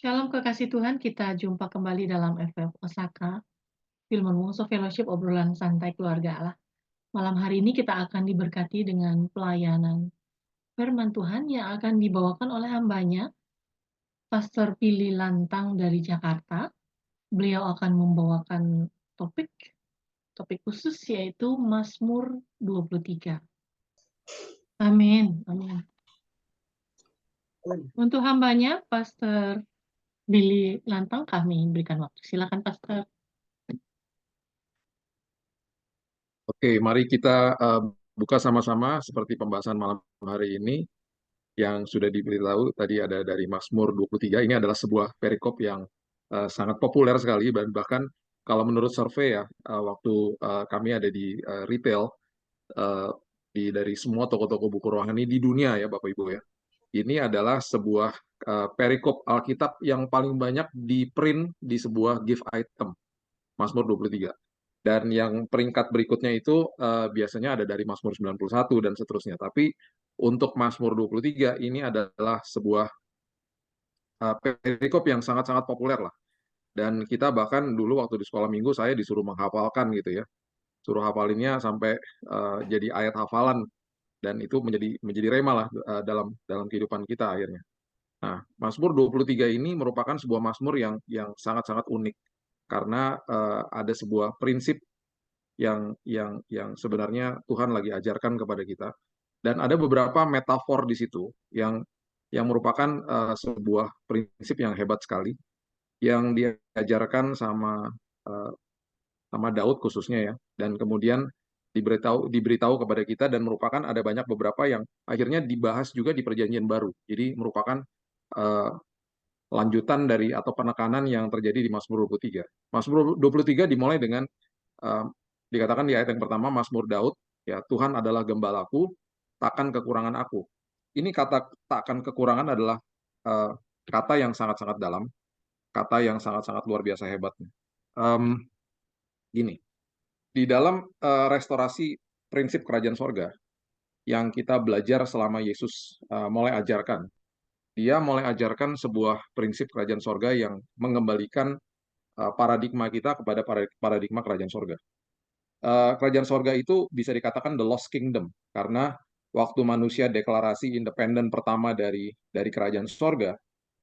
Shalom kekasih Tuhan, kita jumpa kembali dalam FF Osaka, Firman Wongso Fellowship, obrolan santai keluarga Allah. Malam hari ini kita akan diberkati dengan pelayanan firman Tuhan yang akan dibawakan oleh hambanya, Pastor Pilih Lantang dari Jakarta. Beliau akan membawakan topik khusus yaitu Mazmur 23. Amin, amin. Untuk hambanya, Pastor Billy Lantang, kami berikan waktu. Silakan, Pastor. Oke, mari kita buka sama-sama seperti pembahasan malam hari ini yang sudah diberitahu tadi ada dari Mazmur 23. Ini adalah sebuah perikop yang sangat populer sekali dan bahkan kalau menurut survei ya waktu kami ada di retail eh, dari semua toko-toko buku rohani di dunia ya Bapak Ibu ya. Ini adalah sebuah perikop Alkitab yang paling banyak di print di sebuah gift item, Mazmur 23. Dan yang peringkat berikutnya itu biasanya ada dari Mazmur 91 dan seterusnya. Tapi untuk Mazmur 23 ini adalah sebuah perikop yang sangat-sangat populer lah. Dan kita bahkan dulu waktu di sekolah minggu saya disuruh menghafalkan gitu ya. Suruh hafalinnya sampai jadi ayat hafalan dan itu menjadi rema lah dalam kehidupan kita akhirnya. Nah, Mazmur 23 ini merupakan sebuah mazmur yang sangat-sangat unik karena ada sebuah prinsip yang sebenarnya Tuhan lagi ajarkan kepada kita. Dan ada beberapa metafor di situ yang merupakan sebuah prinsip yang hebat sekali yang diajarkan uh, sama Daud khususnya ya. Dan kemudian diberitahu kepada kita dan merupakan ada banyak beberapa yang akhirnya dibahas juga di Perjanjian Baru. Jadi merupakan uh, lanjutan dari atau penekanan yang terjadi di Mazmur 23. Mazmur 23 dimulai dengan uh, dikatakan di ayat yang pertama, Mazmur Daud, ya Tuhan adalah gembalaku, takkan kekurangan aku. Ini kata takkan kekurangan adalah uh, kata yang sangat-sangat dalam, kata yang sangat-sangat luar biasa hebatnya. Um, Gini, di dalam restorasi prinsip kerajaan sorga yang kita belajar selama Yesus mulai ajarkan, dia mulai ajarkan sebuah prinsip kerajaan sorga yang mengembalikan paradigma kita kepada paradigma kerajaan sorga. Kerajaan sorga itu bisa dikatakan the lost kingdom karena waktu manusia deklarasi independen pertama dari kerajaan sorga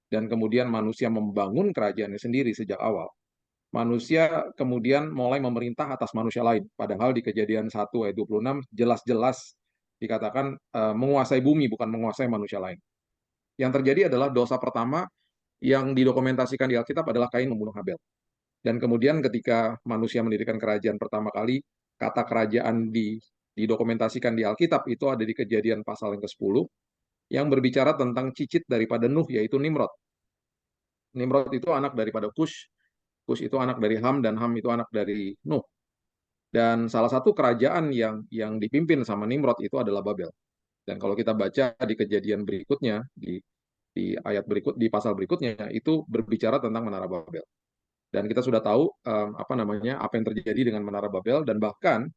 dan kemudian manusia membangun kerajaannya sendiri sejak awal, manusia kemudian mulai memerintah atas manusia lain, padahal di Kejadian 1 ayat 26 jelas-jelas dikatakan menguasai bumi bukan menguasai manusia lain. Yang terjadi adalah dosa pertama yang didokumentasikan di Alkitab adalah Kain membunuh Habel. Dan kemudian ketika manusia mendirikan kerajaan pertama kali, kata kerajaan didokumentasikan di Alkitab itu ada di Kejadian pasal yang ke-10 yang berbicara tentang cicit daripada Nuh, yaitu Nimrod. Nimrod itu anak daripada Kush, Kush itu anak dari Ham, dan Ham itu anak dari Nuh. Dan salah satu kerajaan yang dipimpin sama Nimrod itu adalah Babel. Dan kalau kita baca di kejadian berikutnya, di ayat berikut, di pasal berikutnya, itu berbicara tentang Menara Babel. Dan kita sudah tahu apa yang terjadi dengan Menara Babel, dan bahkan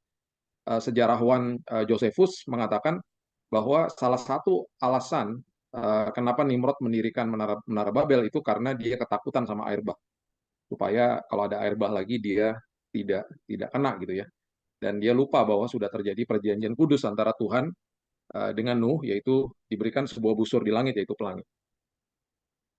sejarawan Josephus mengatakan bahwa salah satu alasan kenapa Nimrod mendirikan Menara Babel itu karena dia ketakutan sama air bah, supaya kalau ada air bah lagi dia tidak kena gitu ya. Dan dia lupa bahwa sudah terjadi perjanjian kudus antara Tuhan dengan Nuh, yaitu diberikan sebuah busur di langit, yaitu pelangi.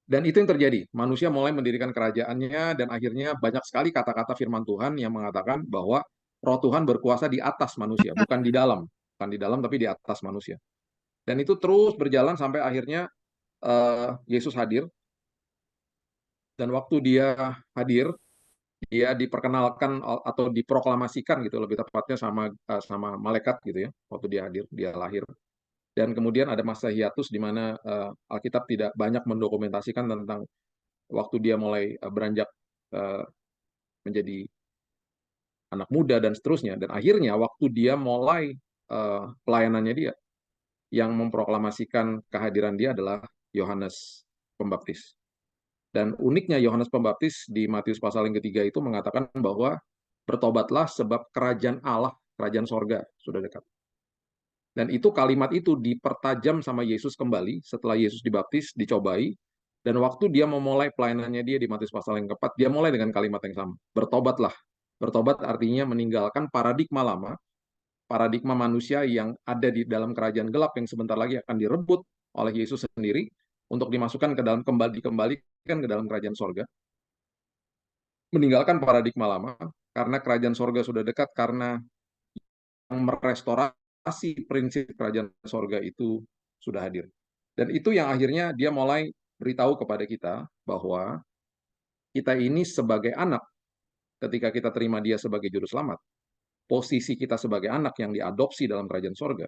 Dan itu yang terjadi. Manusia mulai mendirikan kerajaannya dan akhirnya banyak sekali kata-kata firman Tuhan yang mengatakan bahwa roh Tuhan berkuasa di atas manusia, bukan di dalam. Bukan di dalam, tapi di atas manusia. Dan itu terus berjalan sampai akhirnya Yesus hadir. Dan waktu dia hadir, dia diperkenalkan atau diproklamasikan gitu lebih tepatnya sama malaikat gitu ya. Waktu dia hadir, dia lahir. Dan kemudian ada masa hiatus di mana Alkitab tidak banyak mendokumentasikan tentang waktu dia mulai beranjak uh, menjadi anak muda dan seterusnya. Dan akhirnya waktu dia mulai pelayanannya dia, yang memproklamasikan kehadiran dia adalah Yohanes Pembaptis. Dan uniknya Yohanes Pembaptis di Matius pasal yang ketiga itu mengatakan bahwa bertobatlah sebab kerajaan Allah, kerajaan sorga sudah dekat. Dan itu kalimat itu dipertajam sama Yesus kembali setelah Yesus dibaptis, dicobai, Dan waktu dia memulai pelayanannya dia di Matius pasal yang keempat, dia mulai dengan kalimat yang sama. Bertobatlah. Bertobat artinya meninggalkan paradigma lama, paradigma manusia yang ada di dalam kerajaan gelap yang sebentar lagi akan direbut oleh Yesus sendiri untuk dimasukkan ke dalam dikembalikan ke dalam kerajaan sorga. Meninggalkan paradigma lama karena kerajaan sorga sudah dekat, karena yang merestorasi prinsip kerajaan sorga itu sudah hadir. Dan itu yang akhirnya dia mulai beritahu kepada kita bahwa kita ini sebagai anak, ketika kita terima dia sebagai juru selamat, posisi kita sebagai anak yang diadopsi dalam kerajaan sorga,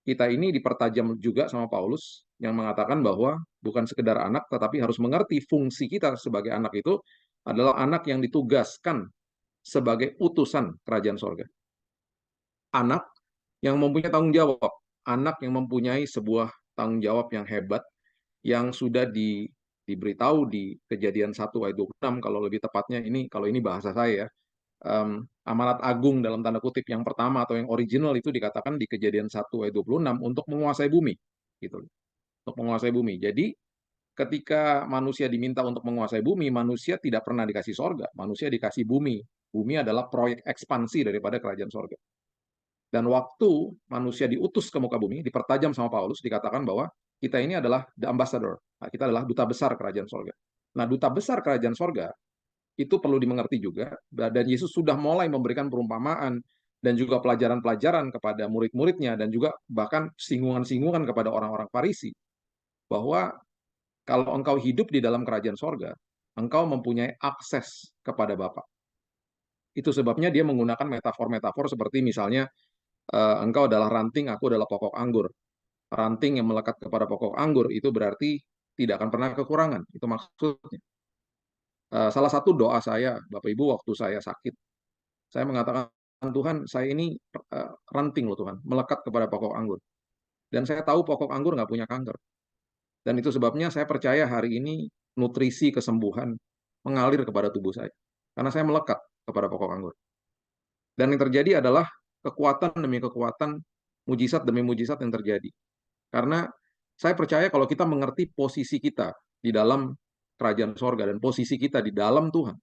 kita ini dipertajam juga sama Paulus yang mengatakan bahwa bukan sekedar anak, tetapi harus mengerti fungsi kita sebagai anak itu adalah anak yang ditugaskan sebagai utusan kerajaan sorga. Anak yang mempunyai tanggung jawab, anak yang mempunyai sebuah tanggung jawab yang hebat, yang sudah diberitahu di Kejadian 1 ayat 26, kalau lebih tepatnya ini, kalau ini bahasa saya ya, amanat agung dalam tanda kutip yang pertama atau yang original itu dikatakan di Kejadian 1 ayat 26 untuk menguasai bumi, gitu. Untuk menguasai bumi. Jadi ketika manusia diminta untuk menguasai bumi, manusia tidak pernah dikasih sorga, manusia dikasih bumi. Bumi adalah proyek ekspansi daripada kerajaan sorga. Dan waktu manusia diutus ke muka bumi, dipertajam sama Paulus, dikatakan bahwa kita ini adalah the ambassador. Nah, kita adalah duta besar kerajaan sorga. Nah, duta besar kerajaan sorga itu perlu dimengerti juga, dan Yesus sudah mulai memberikan perumpamaan dan juga pelajaran-pelajaran kepada murid-muridnya, dan juga bahkan singgungan-singgungan kepada orang-orang Farisi, bahwa kalau engkau hidup di dalam kerajaan sorga, engkau mempunyai akses kepada Bapa. Itu sebabnya dia menggunakan metafor-metafor seperti misalnya, engkau adalah ranting, aku adalah pokok anggur. Ranting yang melekat kepada pokok anggur itu berarti tidak akan pernah kekurangan. Itu maksudnya. Salah satu doa saya, Bapak Ibu, waktu saya sakit, saya mengatakan, Tuhan, saya ini ranting loh Tuhan, melekat kepada pokok anggur. Dan saya tahu pokok anggur nggak punya kanker. Dan itu sebabnya saya percaya hari ini nutrisi kesembuhan mengalir kepada tubuh saya. Karena saya melekat kepada pokok anggur. Dan yang terjadi adalah kekuatan demi kekuatan, mujizat demi mujizat yang terjadi. Karena saya percaya kalau kita mengerti posisi kita di dalam kerajaan sorga dan posisi kita di dalam Tuhan,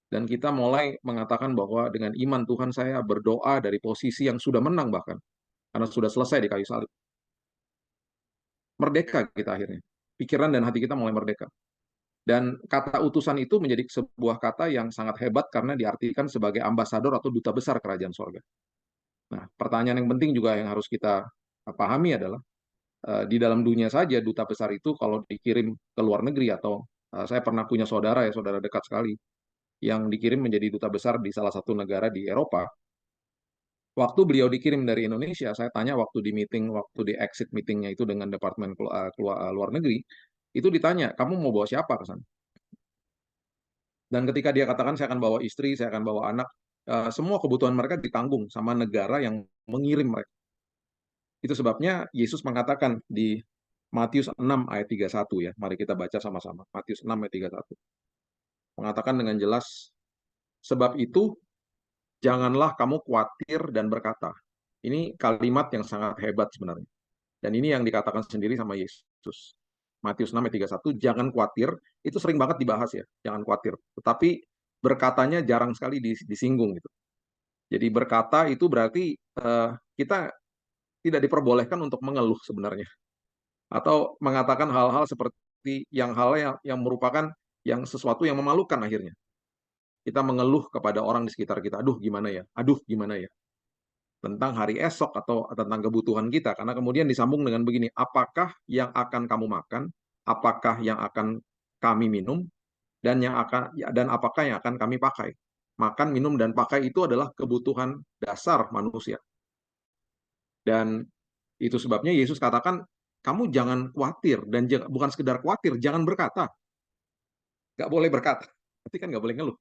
dan kita mulai mengatakan bahwa dengan iman Tuhan saya berdoa dari posisi yang sudah menang bahkan, karena sudah selesai di kayu salib. Merdeka kita akhirnya. Pikiran dan hati kita mulai merdeka. Dan kata utusan itu menjadi sebuah kata yang sangat hebat karena diartikan sebagai ambasador atau duta besar kerajaan sorga. Nah, pertanyaan yang penting juga yang harus kita pahami adalah, di dalam dunia saja duta besar itu kalau dikirim ke luar negeri, atau saya pernah punya saudara ya, saudara dekat sekali, yang dikirim menjadi duta besar di salah satu negara di Eropa. Waktu beliau dikirim dari Indonesia, saya tanya waktu di meeting, waktu di exit meetingnya itu dengan Departemen Luar Negeri, itu ditanya, kamu mau bawa siapa ke sana? Dan ketika dia katakan, saya akan bawa istri, saya akan bawa anak, semua kebutuhan mereka ditanggung sama negara yang mengirim mereka. Itu sebabnya Yesus mengatakan di Matius 6 ayat 31 ya. Mari kita baca sama-sama. Matius 6 ayat 31. Mengatakan dengan jelas, sebab itu janganlah kamu khawatir dan berkata. Ini kalimat yang sangat hebat sebenarnya. Dan ini yang dikatakan sendiri sama Yesus. Matius 6 ayat 31, jangan khawatir, itu sering banget dibahas ya, jangan khawatir. Tetapi berkatanya jarang sekali disinggung gitu. Jadi berkata itu berarti kita tidak diperbolehkan untuk mengeluh sebenarnya, atau mengatakan hal-hal seperti yang merupakan yang sesuatu yang memalukan akhirnya. Kita mengeluh kepada orang di sekitar kita, aduh gimana ya, tentang hari esok atau tentang kebutuhan kita. Karena kemudian disambung dengan begini, apakah yang akan kamu makan, apakah yang akan kami minum, dan apakah yang akan kami pakai. Makan, minum, dan pakai itu adalah kebutuhan dasar manusia. Dan itu sebabnya Yesus katakan, kamu jangan khawatir, dan bukan sekedar khawatir, jangan berkata. Nggak boleh berkata, berarti kan nggak boleh ngeluh.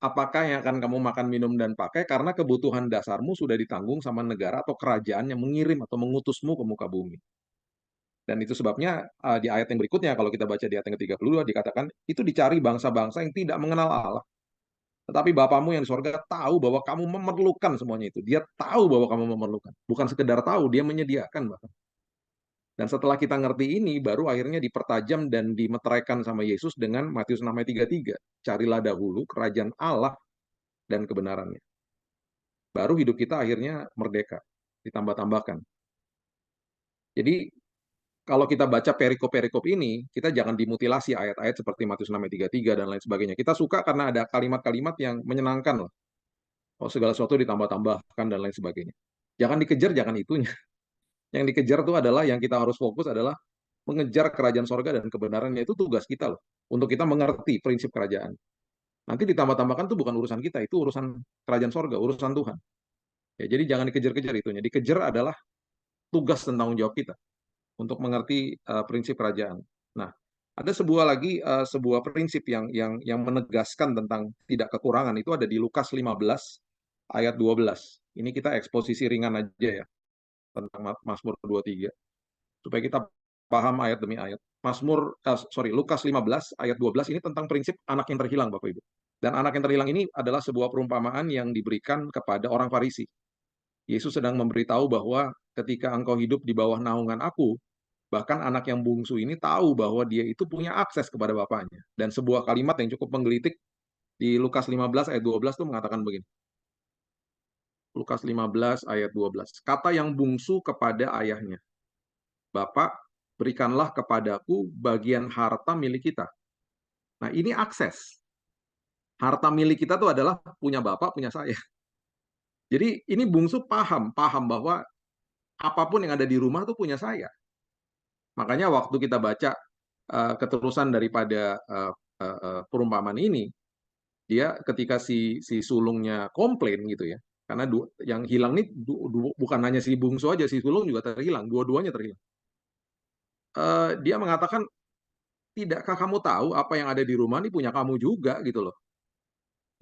Apakah yang akan kamu makan, minum, dan pakai, karena kebutuhan dasarmu sudah ditanggung sama negara atau kerajaan yang mengirim atau mengutusmu ke muka bumi. Dan itu sebabnya di ayat yang berikutnya, kalau kita baca di ayat yang ke-32, dikatakan, itu dicari bangsa-bangsa yang tidak mengenal Allah. Tetapi Bapamu yang di sorga tahu bahwa kamu memerlukan semuanya itu. Dia tahu bahwa kamu memerlukan. Bukan sekedar tahu, dia menyediakan bahkan. Dan setelah kita ngerti ini, baru akhirnya dipertajam dan dimeteraikan sama Yesus dengan Matius 6 ayat 33. Carilah dahulu kerajaan Allah dan kebenarannya. Baru hidup kita akhirnya merdeka, ditambah-tambahkan. Jadi kalau kita baca perikop-perikop ini, kita jangan dimutilasi ayat-ayat seperti Matius 6 ayat 33 dan lain sebagainya. Kita suka karena ada kalimat-kalimat yang menyenangkan lah. Oh, segala sesuatu ditambah-tambahkan dan lain sebagainya. Jangan dikejar, jangan itunya. Yang dikejar itu adalah, yang kita harus fokus adalah mengejar kerajaan sorga dan kebenarannya. Itu tugas kita loh. Untuk kita mengerti prinsip kerajaan. Nanti ditambah-tambahkan itu bukan urusan kita, itu urusan kerajaan sorga, urusan Tuhan. Ya, jadi jangan dikejar-kejar itunya. Dikejar adalah tugas dan tanggung jawab kita untuk mengerti prinsip kerajaan. Nah, ada sebuah prinsip yang menegaskan tentang tidak kekurangan, itu ada di Lukas 15 ayat 12. Ini kita eksposisi ringan aja ya tentang Mazmur 23 supaya kita paham ayat demi ayat. Lukas 15 ayat 12 ini tentang prinsip anak yang terhilang, Bapak Ibu. Dan anak yang terhilang ini adalah sebuah perumpamaan yang diberikan kepada orang Farisi. Yesus sedang memberitahu bahwa ketika engkau hidup di bawah naungan aku, bahkan anak yang bungsu ini tahu bahwa dia itu punya akses kepada bapaknya. Dan sebuah kalimat yang cukup menggelitik di Lukas 15 ayat 12 itu mengatakan begini. Lukas 15 ayat 12. Kata yang bungsu kepada ayahnya, Bapak, berikanlah kepadaku bagian harta milik kita. Nah, ini akses. Harta milik kita itu adalah punya Bapak, punya saya. Jadi ini bungsu paham bahwa apapun yang ada di rumah itu punya saya. Makanya waktu kita baca keterusan daripada perumpamaan ini, dia ketika si sulungnya komplain gitu ya, karena yang hilang ini bukan hanya si bungsu aja, si sulung juga terhilang, dua-duanya terhilang. Dia mengatakan, tidakkah kamu tahu apa yang ada di rumah ini punya kamu juga gitu loh.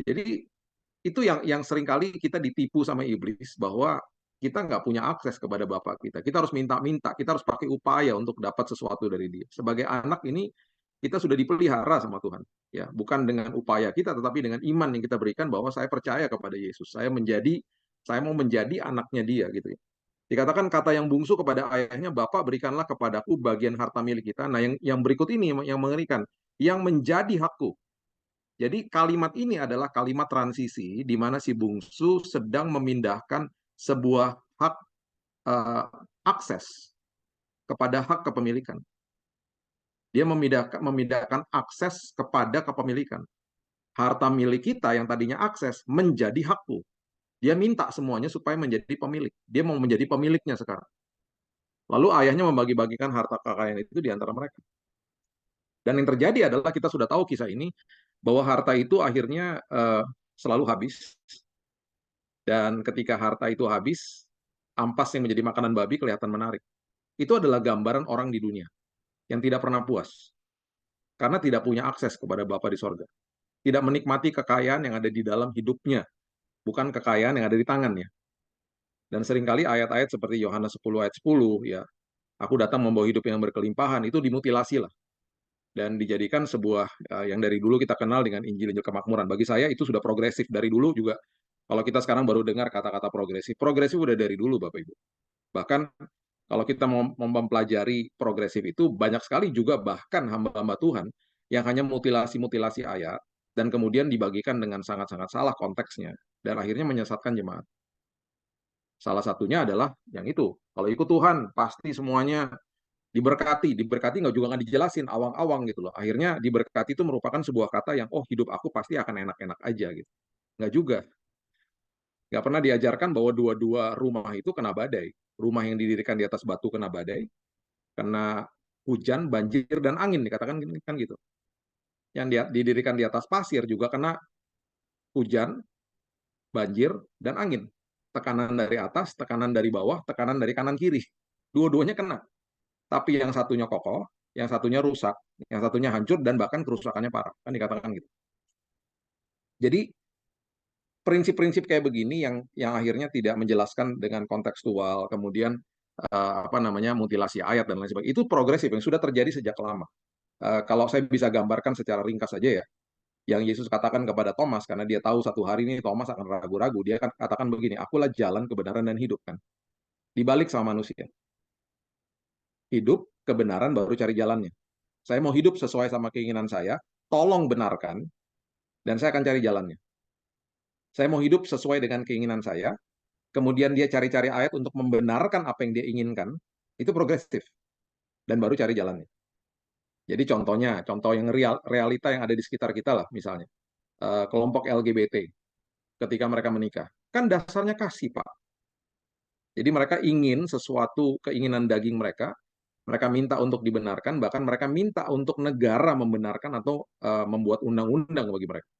Jadi itu yang seringkali kita ditipu sama iblis, bahwa kita nggak punya akses kepada Bapak kita. Kita harus minta-minta, kita harus pakai upaya untuk dapat sesuatu dari Dia. Sebagai anak ini, kita sudah dipelihara sama Tuhan. Ya, bukan dengan upaya kita, tetapi dengan iman yang kita berikan bahwa saya percaya kepada Yesus. Saya mau menjadi anaknya Dia gitu ya. Dikatakan kata yang bungsu kepada ayahnya, Bapak berikanlah kepadaku bagian harta milik kita. Nah, yang berikut ini yang mengerikan, yang menjadi hakku. Jadi kalimat ini adalah kalimat transisi di mana si bungsu sedang memindahkan sebuah hak akses kepada hak kepemilikan. Dia memindahkan akses kepada kepemilikan. Harta milik kita yang tadinya akses menjadi hakku. Dia minta semuanya supaya menjadi pemilik. Dia mau menjadi pemiliknya sekarang. Lalu ayahnya membagi-bagikan harta kekayaan itu di antara mereka. Dan yang terjadi adalah kita sudah tahu kisah ini, bahwa harta itu akhirnya selalu habis. Dan ketika harta itu habis, ampas yang menjadi makanan babi kelihatan menarik. Itu adalah gambaran orang di dunia yang tidak pernah puas. Karena tidak punya akses kepada Bapa di sorga. Tidak menikmati kekayaan yang ada di dalam hidupnya. Bukan kekayaan yang ada di tangannya. Dan seringkali ayat-ayat seperti Yohanes 10 ayat 10, ya, aku datang membawa hidup yang berkelimpahan, itu dimutilasi lah. Dan dijadikan sebuah yang dari dulu kita kenal dengan Injil-Injil kemakmuran. Bagi saya itu sudah progresif. Dari dulu juga, kalau kita sekarang baru dengar kata-kata progresif. Progresif udah dari dulu, Bapak Ibu. Bahkan kalau kita mau mempelajari progresif itu, banyak sekali juga bahkan hamba-hamba Tuhan yang hanya mutilasi-mutilasi ayat, dan kemudian dibagikan dengan sangat-sangat salah konteksnya, dan akhirnya menyesatkan jemaat. Salah satunya adalah yang itu. Kalau ikut Tuhan, pasti semuanya diberkati. Diberkati nggak dijelasin, awang-awang gitu loh. Akhirnya diberkati itu merupakan sebuah kata yang, oh hidup aku pasti akan enak-enak aja gitu. Nggak juga. Nggak pernah diajarkan bahwa dua-dua rumah itu kena badai. Rumah yang didirikan di atas batu kena badai, kena hujan, banjir, dan angin, dikatakan kan gitu. Yang didirikan di atas pasir juga kena hujan, banjir, dan angin. Tekanan dari atas, tekanan dari bawah, tekanan dari kanan kiri. Dua-duanya kena. Tapi yang satunya kokoh, yang satunya rusak, yang satunya hancur, dan bahkan kerusakannya parah. Kan dikatakan gitu. Jadi prinsip-prinsip kayak begini yang akhirnya tidak menjelaskan dengan kontekstual, kemudian mutilasi ayat dan lain sebagainya, itu progresif yang sudah terjadi sejak lama. Kalau saya bisa gambarkan secara ringkas saja ya, yang Yesus katakan kepada Thomas, karena dia tahu satu hari ini Thomas akan ragu-ragu, dia akan katakan begini, akulah jalan, kebenaran, dan hidup kan. Dibalik sama manusia. hidup, kebenaran, baru cari jalannya. Saya mau hidup sesuai sama keinginan saya, tolong benarkan, dan saya akan cari jalannya. Saya mau hidup sesuai dengan keinginan saya, kemudian dia cari-cari ayat untuk membenarkan apa yang dia inginkan, itu progresif, dan baru cari jalannya. Jadi contohnya, contoh yang realita yang ada di sekitar kita lah, misalnya. Kelompok LGBT, ketika mereka menikah. Kan dasarnya kasih, Pak. Jadi mereka ingin sesuatu keinginan daging mereka minta untuk dibenarkan, bahkan mereka minta untuk negara membenarkan atau membuat undang-undang bagi mereka.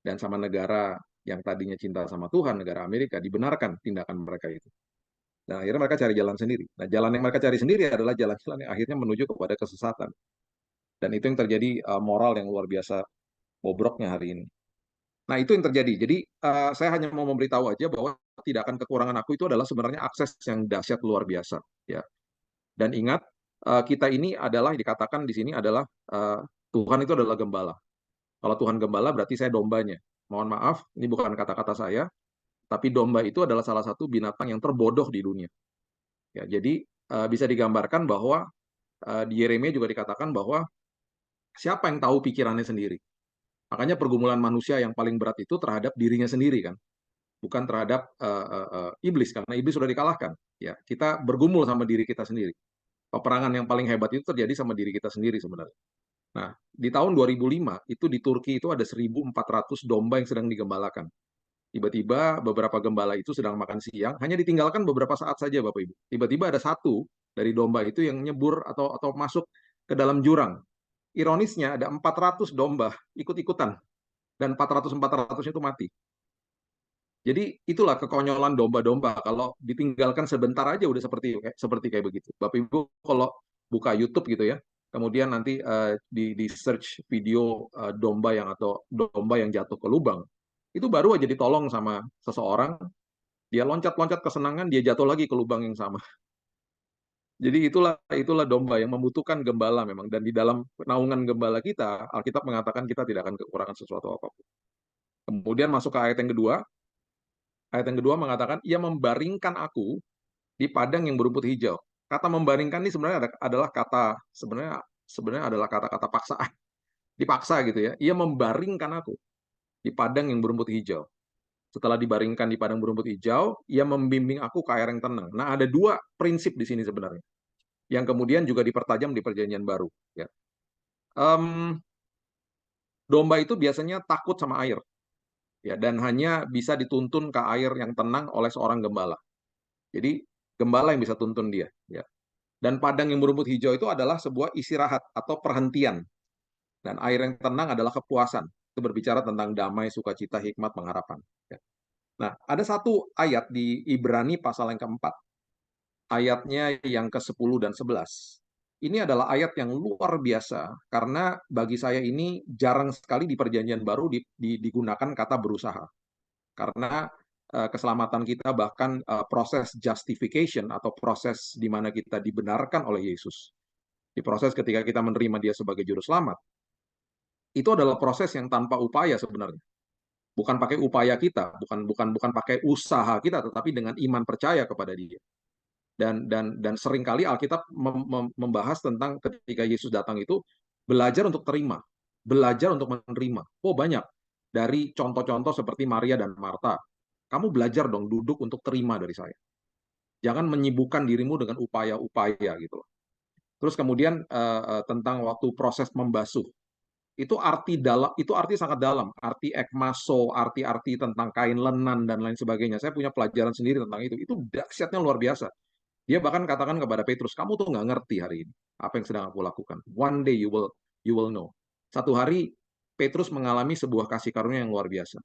Dan sama negara yang tadinya cinta sama Tuhan, negara Amerika, dibenarkan tindakan mereka itu. Dan akhirnya mereka cari jalan sendiri. Nah, jalan yang mereka cari sendiri adalah jalan-jalan yang akhirnya menuju kepada kesesatan. Dan itu yang terjadi moral yang luar biasa bobroknya hari ini. Nah, itu yang terjadi. Jadi, saya hanya mau memberitahu aja bahwa tindakan kekurangan aku itu adalah sebenarnya akses yang dahsyat luar biasa. Ya. Dan ingat, kita ini adalah, dikatakan di sini adalah, Tuhan itu adalah gembala. Kalau Tuhan gembala berarti saya dombanya. Mohon maaf, ini bukan kata-kata saya, tapi domba itu adalah salah satu binatang yang terbodoh di dunia. Ya, jadi bisa digambarkan bahwa di Yeremia juga dikatakan bahwa siapa yang tahu pikirannya sendiri. Makanya pergumulan manusia yang paling berat itu terhadap dirinya sendiri kan, bukan terhadap iblis karena iblis sudah dikalahkan. Ya, kita bergumul sama diri kita sendiri. Peperangan yang paling hebat itu terjadi sama diri kita sendiri sebenarnya. Nah, di tahun 2005 itu di Turki itu ada 1.400 domba yang sedang digembalakan. Tiba-tiba beberapa gembala itu sedang makan siang, hanya ditinggalkan beberapa saat saja Bapak Ibu. Tiba-tiba ada satu dari domba itu yang nyebur atau masuk ke dalam jurang. Ironisnya ada 400 domba ikut-ikutan dan 400 itu mati. Jadi itulah kekonyolan domba-domba. Kalau ditinggalkan sebentar aja udah seperti kayak begitu. Bapak Ibu kalau buka YouTube gitu ya, kemudian nanti di search video domba yang jatuh ke lubang, itu baru aja ditolong sama seseorang, dia loncat-loncat kesenangan, dia jatuh lagi ke lubang yang sama. Jadi itulah domba yang membutuhkan gembala memang. Dan di dalam naungan gembala kita, Alkitab mengatakan kita tidak akan kekurangan sesuatu apapun. Kemudian masuk ke ayat yang kedua mengatakan, ia membaringkan aku di padang yang berumput hijau. Kata membaringkan ini sebenarnya adalah kata sebenarnya adalah kata-kata paksaan, dipaksa gitu ya. Ia membaringkan aku di padang yang berumput hijau. Setelah dibaringkan di padang berumput hijau, ia membimbing aku ke air yang tenang. Nah, ada dua prinsip di sini sebenarnya, yang kemudian juga dipertajam di Perjanjian Baru. Ya. Domba itu biasanya takut sama air, ya, dan hanya bisa dituntun ke air yang tenang oleh seorang gembala. Jadi gembala yang bisa tuntun dia. Ya. Dan padang yang berumput hijau itu adalah sebuah istirahat atau perhentian. Dan air yang tenang adalah kepuasan. Itu berbicara tentang damai, sukacita, hikmat, pengharapan. Ya. Nah, ada satu ayat di Ibrani pasal yang keempat. Ayatnya yang ke-10 dan 11. Ini adalah ayat yang luar biasa, karena bagi saya ini jarang sekali di Perjanjian Baru digunakan kata berusaha. Karena keselamatan kita, bahkan proses justification atau proses di mana kita dibenarkan oleh Yesus, di proses ketika kita menerima dia sebagai juru selamat, itu adalah proses yang tanpa upaya sebenarnya. Bukan pakai upaya kita, bukan pakai usaha kita, tetapi dengan iman percaya kepada dia. Dan seringkali Alkitab membahas tentang ketika Yesus datang itu belajar untuk terima, belajar untuk menerima. Oh, banyak dari contoh-contoh seperti Maria dan Marta. Kamu belajar dong duduk untuk terima dari saya. Jangan menyibukkan dirimu dengan upaya-upaya gitu. Terus kemudian tentang waktu proses membasuh. Itu arti sangat dalam, arti ekmaso, arti-arti tentang kain lenan dan lain sebagainya. Saya punya pelajaran sendiri tentang itu. Itu dahsyatnya luar biasa. Dia bahkan katakan kepada Petrus, kamu tuh nggak ngerti hari ini apa yang sedang aku lakukan. One day you will know. Satu hari Petrus mengalami sebuah kasih karunia yang luar biasa.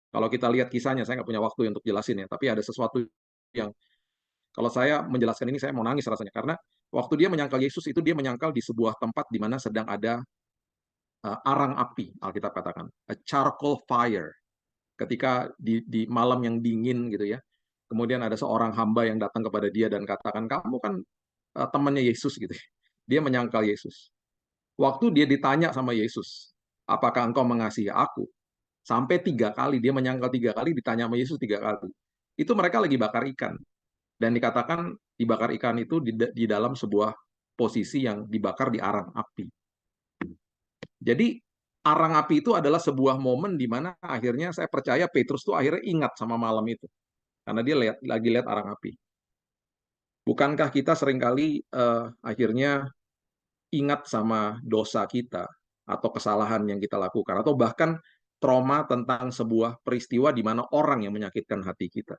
Kalau kita lihat kisahnya, saya nggak punya waktu untuk jelasin ya, tapi ada sesuatu yang kalau saya menjelaskan ini saya mau nangis rasanya, karena waktu dia menyangkal Yesus itu dia menyangkal di sebuah tempat di mana sedang ada arang api, Alkitab katakan, a charcoal fire. Ketika di malam yang dingin gitu ya, kemudian ada seorang hamba yang datang kepada dia dan katakan, kamu kan temannya Yesus gitu. Dia menyangkal Yesus. Waktu dia ditanya sama Yesus, apakah engkau mengasihi aku? Sampai 3 kali, dia menyangkal 3 kali, ditanya sama Yesus 3 kali. Itu mereka lagi bakar ikan. Dan dikatakan dibakar ikan itu di dalam sebuah posisi yang dibakar di arang api. Jadi arang api itu adalah sebuah momen di mana akhirnya saya percaya Petrus tuh akhirnya ingat sama malam itu. Karena dia lagi lihat arang api. Bukankah kita seringkali akhirnya ingat sama dosa kita atau kesalahan yang kita lakukan atau bahkan trauma tentang sebuah peristiwa di mana orang yang menyakitkan hati kita,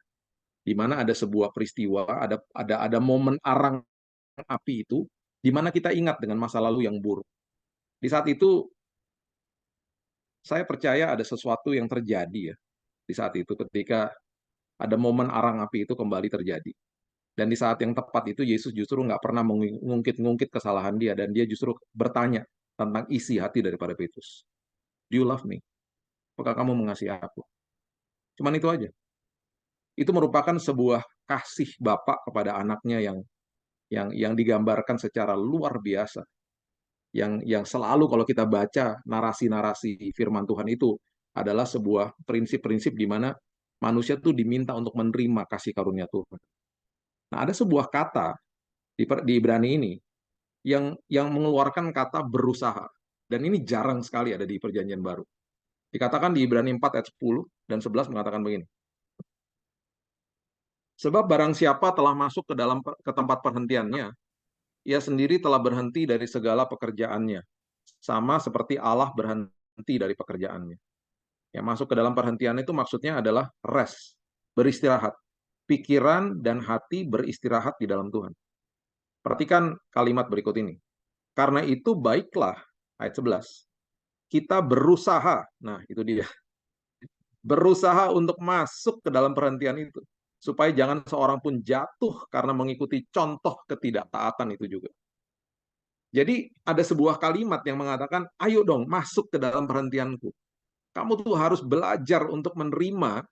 di mana ada sebuah peristiwa, ada momen arang api itu, di mana kita ingat dengan masa lalu yang buruk. Di saat itu saya percaya ada sesuatu yang terjadi ya di saat itu ketika ada momen arang api itu kembali terjadi. Dan di saat yang tepat itu Yesus justru nggak pernah mengungkit-ngungkit kesalahan dia dan dia justru bertanya tentang isi hati daripada Petrus. Do you love me? Apakah kamu mengasihi aku? Cuman itu aja. Itu merupakan sebuah kasih Bapak kepada anaknya yang digambarkan secara luar biasa. Yang selalu kalau kita baca narasi-narasi firman Tuhan itu adalah sebuah prinsip-prinsip di mana manusia tuh diminta untuk menerima kasih karunia Tuhan. Nah, ada sebuah kata di Ibrani ini yang mengeluarkan kata berusaha. Dan ini jarang sekali ada di Perjanjian Baru. Dikatakan di Ibrani 4 ayat 10 dan 11 mengatakan begini. Sebab barang siapa telah masuk ke tempat perhentiannya, ia sendiri telah berhenti dari segala pekerjaannya, sama seperti Allah berhenti dari pekerjaannya. Yang masuk ke dalam perhentian itu maksudnya adalah rest, beristirahat. Pikiran dan hati beristirahat di dalam Tuhan. Perhatikan kalimat berikut ini. Karena itu baiklah, ayat 11, kita berusaha, nah itu dia, berusaha untuk masuk ke dalam perhentian itu. Supaya jangan seorang pun jatuh karena mengikuti contoh ketidaktaatan itu juga. Jadi ada sebuah kalimat yang mengatakan, ayo dong masuk ke dalam perhentianku. Kamu tuh harus belajar untuk menerima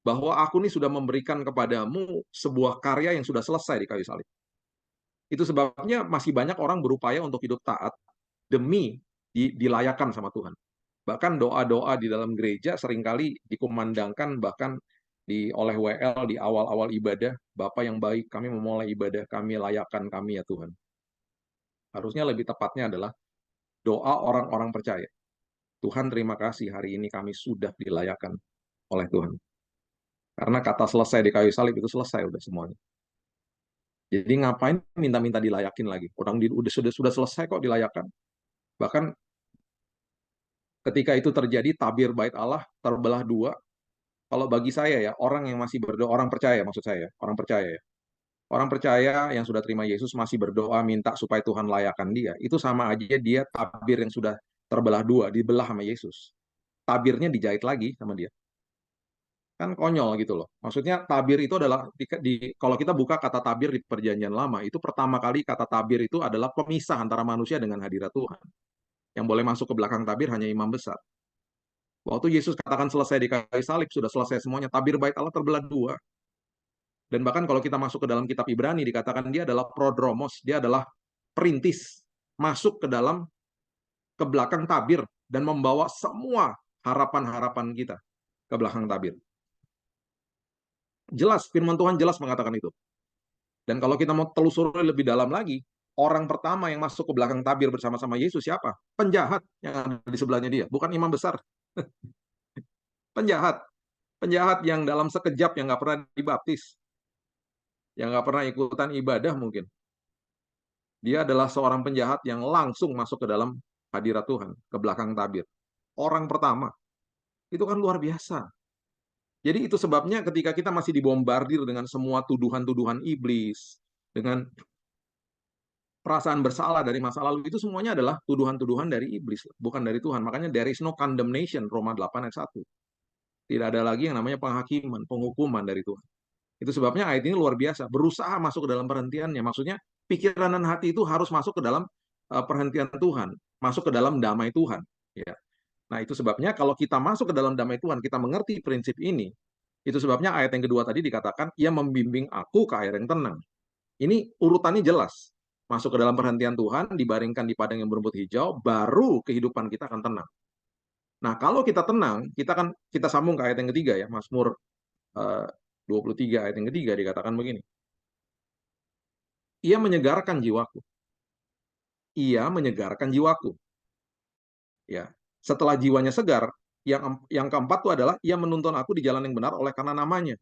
bahwa aku ini sudah memberikan kepadamu sebuah karya yang sudah selesai di kayu salib. Itu sebabnya masih banyak orang berupaya untuk hidup taat demi dilayakkan sama Tuhan. Bahkan doa-doa di dalam gereja seringkali dikumandangkan bahkan oleh WL di awal-awal ibadah, Bapa yang baik, kami memulai ibadah, kami layakkan kami ya Tuhan. Harusnya lebih tepatnya adalah doa orang-orang percaya. Tuhan terima kasih hari ini kami sudah dilayakkan oleh Tuhan. Karena kata selesai di kayu salib itu selesai udah semuanya. Jadi ngapain minta-minta dilayakin lagi? Orang sudah selesai kok dilayakkan. Bahkan ketika itu terjadi tabir bait Allah terbelah dua. Kalau bagi saya ya, orang yang masih berdoa, orang percaya maksud saya, orang percaya ya. Orang percaya yang sudah terima Yesus masih berdoa minta supaya Tuhan layakkan dia. Itu sama aja dia tabir yang sudah terbelah dua, dibelah sama Yesus. Tabirnya dijahit lagi sama dia. Kan konyol gitu loh. Maksudnya tabir itu adalah kalau kita buka kata tabir di Perjanjian Lama, itu pertama kali kata tabir itu adalah pemisah antara manusia dengan hadirat Tuhan. Yang boleh masuk ke belakang tabir hanya imam besar. Waktu Yesus katakan selesai di kayu salib, sudah selesai semuanya. Tabir bait Allah terbelah dua. Dan bahkan kalau kita masuk ke dalam kitab Ibrani, dikatakan dia adalah prodromos, dia adalah perintis, masuk ke belakang tabir, dan membawa semua harapan-harapan kita ke belakang tabir. Jelas, firman Tuhan jelas mengatakan itu. Dan kalau kita mau telusuri lebih dalam lagi, orang pertama yang masuk ke belakang tabir bersama-sama Yesus siapa? Penjahat yang ada di sebelahnya dia, bukan imam besar. Penjahat. Penjahat yang dalam sekejap yang nggak pernah dibaptis. Yang nggak pernah ikutan ibadah mungkin. Dia adalah seorang penjahat yang langsung masuk ke dalam hadirat Tuhan, ke belakang tabir. Orang pertama. Itu kan luar biasa. Jadi itu sebabnya ketika kita masih dibombardir dengan semua tuduhan-tuduhan iblis, dengan perasaan bersalah dari masa lalu, itu semuanya adalah tuduhan-tuduhan dari iblis, bukan dari Tuhan. Makanya there is no condemnation, Roma 8 ayat 1. Tidak ada lagi yang namanya penghakiman, penghukuman dari Tuhan. Itu sebabnya ayat ini luar biasa. Berusaha masuk ke dalam perhentiannya. Maksudnya pikiran dan hati itu harus masuk ke dalam perhentian Tuhan. Masuk ke dalam damai Tuhan. Ya. Nah itu sebabnya kalau kita masuk ke dalam damai Tuhan, kita mengerti prinsip ini. Itu sebabnya ayat yang kedua tadi dikatakan, ia membimbing aku ke air yang tenang. Ini urutannya jelas. Masuk ke dalam perhentian Tuhan, dibaringkan di padang yang berumput hijau, baru kehidupan kita akan tenang. Nah, kalau kita tenang, kita sambung ke ayat yang ketiga ya, Mazmur 23 ayat yang ketiga dikatakan begini. Ia menyegarkan jiwaku. Ia menyegarkan jiwaku. Ya. Setelah jiwanya segar, yang keempat itu adalah ia menuntun aku di jalan yang benar oleh karena namanya.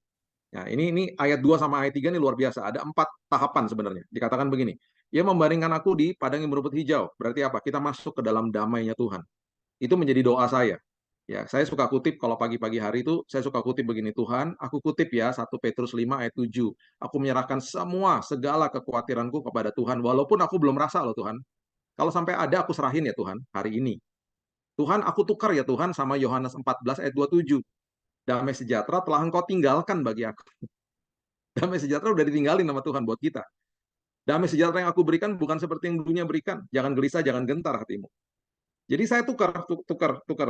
Nah, ini ayat 2 sama ayat 3 ini luar biasa. Ada 4 tahapan sebenarnya. Dikatakan begini, ia membandingkan aku di padang yang berumput hijau. Berarti apa? Kita masuk ke dalam damainya Tuhan. Itu menjadi doa saya. Ya, saya suka kutip kalau pagi-pagi hari itu, saya suka kutip begini, Tuhan, aku kutip ya 1 Petrus 5 ayat 7. Aku menyerahkan semua segala kekhawatiranku kepada Tuhan, walaupun aku belum rasa loh Tuhan. Kalau sampai ada aku serahin ya Tuhan, hari ini. Tuhan, aku tukar ya Tuhan sama Yohanes 14 ayat 27. Damai sejahtera telah engkau tinggalkan bagi aku. Damai sejahtera udah ditinggalin sama Tuhan buat kita. Damai sejahtera yang aku berikan bukan seperti yang dunia berikan. Jangan gelisah, jangan gentar hatimu. Jadi saya tukar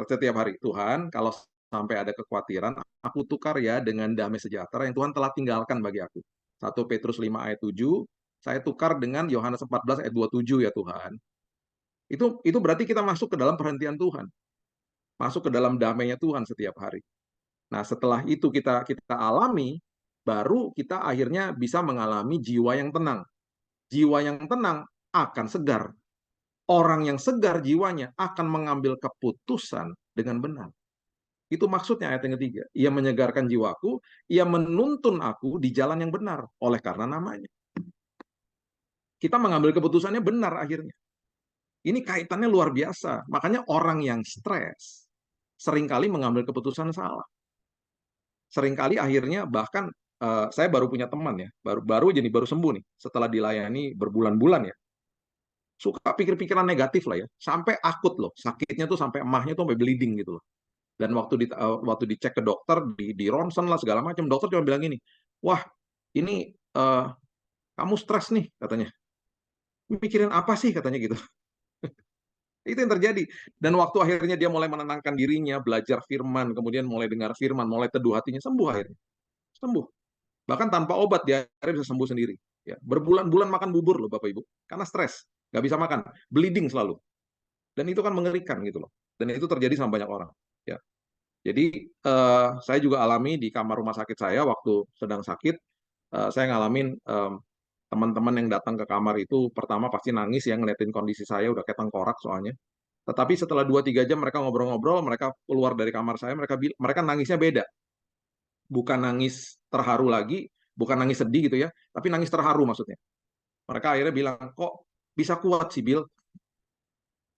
setiap hari. Tuhan, kalau sampai ada kekhawatiran, aku tukar ya dengan damai sejahtera yang Tuhan telah tinggalkan bagi aku. 1 Petrus 5 ayat 7, saya tukar dengan Yohanes 14 ayat 27 ya Tuhan. Itu berarti kita masuk ke dalam perhentian Tuhan. Masuk ke dalam damainya Tuhan setiap hari. Nah, setelah itu kita alami, baru kita akhirnya bisa mengalami jiwa yang tenang. Jiwa yang tenang akan segar. Orang yang segar jiwanya akan mengambil keputusan dengan benar. Itu maksudnya ayat yang ketiga. Ia menyegarkan jiwaku, ia menuntun aku di jalan yang benar oleh karena namanya. Kita mengambil keputusannya benar akhirnya. Ini kaitannya luar biasa. Makanya orang yang stres seringkali mengambil keputusan salah. Seringkali akhirnya bahkan saya baru punya teman ya, baru sembuh nih setelah dilayani berbulan-bulan ya. Suka pikir-pikiran negatif lah ya, sampai akut loh, sakitnya tuh sampai emahnya tuh sampai bleeding gitu loh. Dan waktu dicek ke dokter, di ronsen lah segala macam, dokter cuma bilang gini, wah ini kamu stres nih katanya. Mikirin apa sih katanya gitu. Itu yang terjadi. Dan waktu akhirnya dia mulai menenangkan dirinya, belajar firman, kemudian mulai dengar firman, mulai teduh hatinya, sembuh akhirnya. Sembuh. Bahkan tanpa obat dia akhirnya bisa sembuh sendiri. Ya, berbulan-bulan makan bubur loh Bapak Ibu, karena stres, nggak bisa makan, bleeding selalu. Dan itu kan mengerikan gitu loh. Dan itu terjadi sama banyak orang. Ya, jadi saya juga alami di kamar rumah sakit saya waktu sedang sakit, saya ngalamin teman-teman yang datang ke kamar itu pertama pasti nangis ya ngeliatin kondisi saya udah kayak tengkorak soalnya. Tetapi setelah 2-3 jam mereka ngobrol-ngobrol, mereka keluar dari kamar saya, mereka nangisnya beda. Bukan nangis terharu lagi, bukan nangis sedih gitu ya, tapi nangis terharu maksudnya. Mereka akhirnya bilang, kok bisa kuat sih Bill?